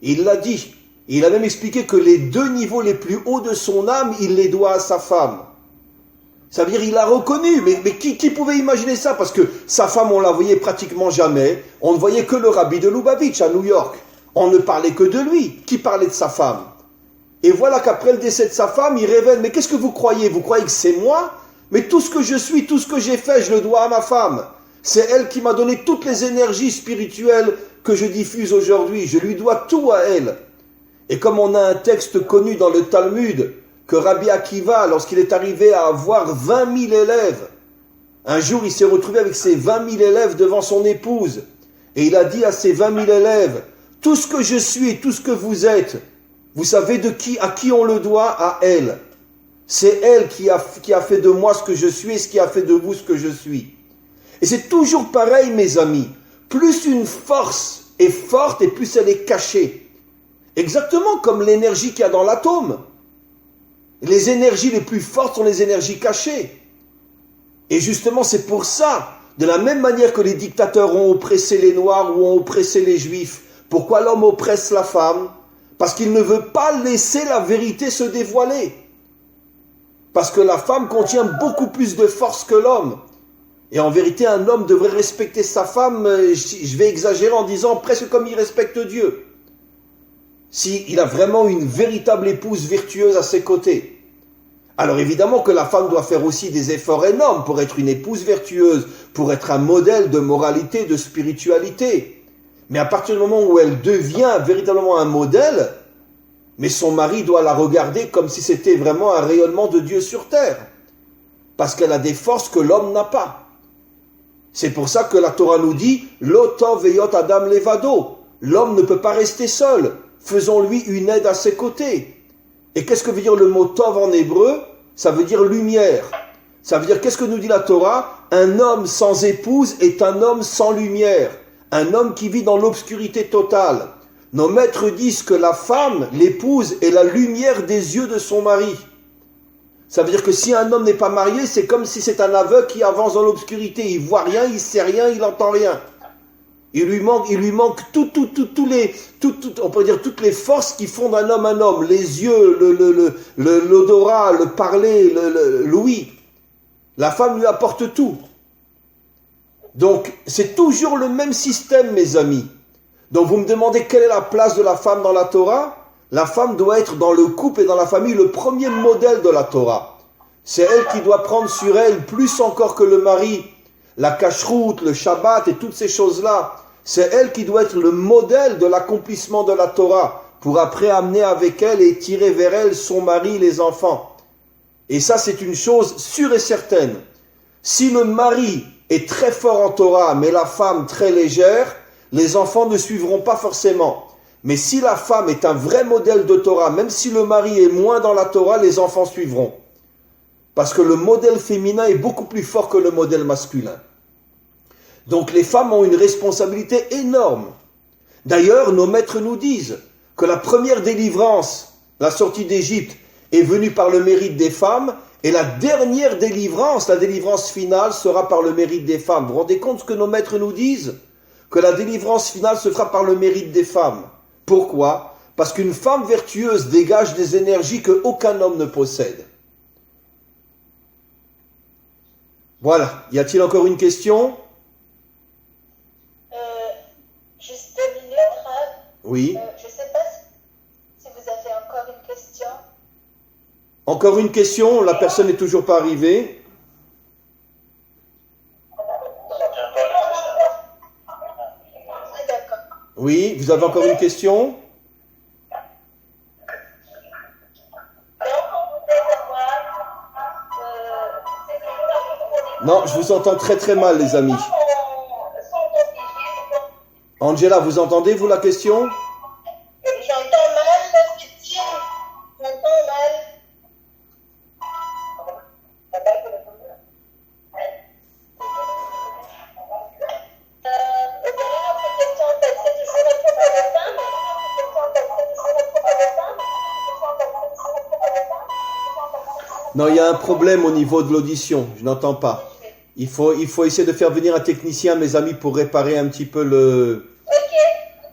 Il l'a dit. Il a même expliqué que les deux niveaux les plus hauts de son âme, il les doit à sa femme. Ça veut dire il a reconnu, mais qui pouvait imaginer ça? Parce que sa femme, on la voyait pratiquement jamais. On ne voyait que le rabbi de Lubavitch à New York. On ne parlait que de lui. Qui parlait de sa femme? Et voilà qu'après le décès de sa femme, il révèle, mais qu'est-ce que vous croyez? Vous croyez que c'est moi? Mais tout ce que je suis, tout ce que j'ai fait, je le dois à ma femme. C'est elle qui m'a donné toutes les énergies spirituelles que je diffuse aujourd'hui. Je lui dois tout à elle. Et comme on a un texte connu dans le Talmud, que Rabbi Akiva, lorsqu'il est arrivé à avoir 20 000 élèves, un jour il s'est retrouvé avec ses 20 000 élèves devant son épouse, et il a dit à ses 20 000 élèves, tout ce que je suis, tout ce que vous êtes, vous savez à qui on le doit? À elle. C'est elle qui a fait de moi ce que je suis et ce qui a fait de vous ce que je suis. Et c'est toujours pareil, mes amis. Plus une force est forte et plus elle est cachée. Exactement comme l'énergie qu'il y a dans l'atome. Les énergies les plus fortes sont les énergies cachées. Et justement, c'est pour ça, de la même manière que les dictateurs ont oppressé les Noirs ou ont oppressé les Juifs, pourquoi l'homme oppresse la femme? Parce qu'il ne veut pas laisser la vérité se dévoiler. Parce que la femme contient beaucoup plus de force que l'homme. Et en vérité, un homme devrait respecter sa femme, je vais exagérer en disant presque comme il respecte Dieu. S'il a vraiment une véritable épouse virtueuse à ses côtés. Alors évidemment que la femme doit faire aussi des efforts énormes pour être une épouse vertueuse, pour être un modèle de moralité, de spiritualité. Mais à partir du moment où elle devient véritablement un modèle, mais son mari doit la regarder comme si c'était vraiment un rayonnement de Dieu sur terre. parce qu'elle a des forces que l'homme n'a pas. C'est pour ça que la Torah nous dit « L'otov veyot adam levado ». L'homme ne peut pas rester seul. Faisons-lui une aide à ses côtés. Et qu'est-ce que veut dire le mot tov en hébreu? Ça veut dire lumière. Ça veut dire, qu'est-ce que nous dit la Torah? Un homme sans épouse est un homme sans lumière. Un homme qui vit dans l'obscurité totale. Nos maîtres disent que la femme, l'épouse, est la lumière des yeux de son mari. Ça veut dire que si un homme n'est pas marié, c'est comme si c'est un aveugle qui avance dans l'obscurité. Il voit rien, il sait rien, il entend rien. Il lui manque on peut dire toutes les forces qui font d'un homme un homme. Les yeux, l'odorat, le parler, l'ouïe. La femme lui apporte tout. Donc, c'est toujours le même système, mes amis. Donc, vous me demandez quelle est la place de la femme dans la Torah? La femme doit être dans le couple et dans la famille le premier modèle de la Torah. C'est elle qui doit prendre sur elle, plus encore que le mari, la cacheroute, le Shabbat et toutes ces choses-là. C'est elle qui doit être le modèle de l'accomplissement de la Torah pour après amener avec elle et tirer vers elle son mari, les enfants. Et ça, c'est une chose sûre et certaine. Si le mari est très fort en Torah, mais la femme très légère, les enfants ne suivront pas forcément. Mais si la femme est un vrai modèle de Torah, même si le mari est moins dans la Torah, les enfants suivront. Parce que le modèle féminin est beaucoup plus fort que le modèle masculin. Donc les femmes ont une responsabilité énorme. D'ailleurs, nos maîtres nous disent que la première délivrance, la sortie d'Égypte, est venue par le mérite des femmes, et la dernière délivrance, la délivrance finale, sera par le mérite des femmes. Vous vous rendez compte ce que nos maîtres nous disent? Que la délivrance finale se fera par le mérite des femmes. Pourquoi? Parce qu'une femme vertueuse dégage des énergies qu'aucun homme ne possède. Voilà. Y a-t-il encore une question? Juste 2 minutes, Rav. Oui. Je ne sais pas si vous avez encore une question. Encore une question? La personne n'est toujours pas arrivée. Ah, d'accord. Oui, vous avez encore une question? Donc, on voudrait savoir, c'est que Non, je vous entends très très mal, les amis. Angela, vous entendez, vous, la question? J'entends mal, Christine. J'entends mal. Non, il y a un problème au niveau de l'audition, je n'entends pas. Il faut essayer de faire venir un technicien, mes amis, pour réparer un petit peu le...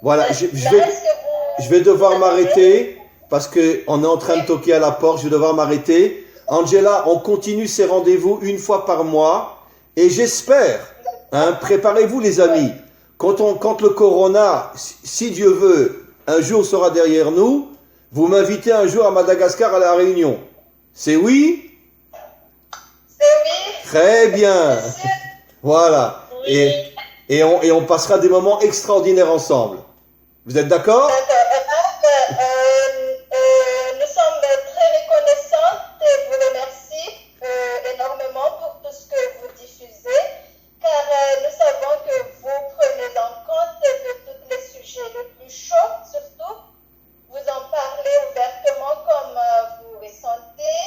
Voilà, je vais devoir m'arrêter, parce qu'on est en train de toquer à la porte, je vais devoir m'arrêter. Angela, on continue ces rendez-vous une fois par mois, et j'espère, préparez-vous les amis, quand le corona, si Dieu veut, un jour sera derrière nous, vous m'invitez un jour à Madagascar à la Réunion. C'est oui? C'est oui. Très bien. Voilà. Oui. Et on passera des moments extraordinaires ensemble. Vous êtes d'accord? D'accord. Nous sommes très reconnaissantes et vous remercie énormément pour tout ce que vous diffusez, car nous savons que vous prenez en compte de tous les sujets les plus chauds, surtout. Vous en parlez ouvertement comme vous ressentez.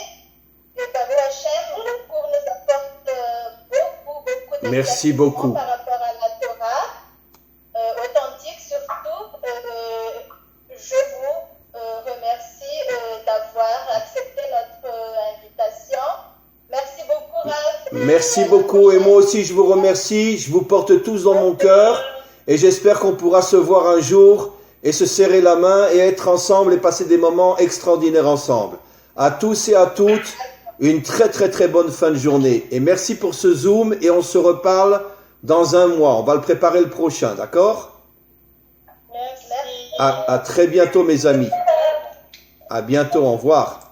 Et Baruch Hashem, le cours nous apporte beaucoup Merci beaucoup. par rapport à la Torah, authentique surtout. Je vous remercie d'avoir accepté notre invitation. Merci beaucoup, Rav. Merci beaucoup. Et moi aussi, je vous remercie. Je vous porte tous dans mon cœur. Et j'espère qu'on pourra se voir un jour et se serrer la main et être ensemble et passer des moments extraordinaires ensemble. À tous et à toutes, une très très très bonne fin de journée. Et merci pour ce Zoom et on se reparle dans un mois. On va le préparer le prochain, d'accord? Merci. À très bientôt mes amis. À bientôt, au revoir.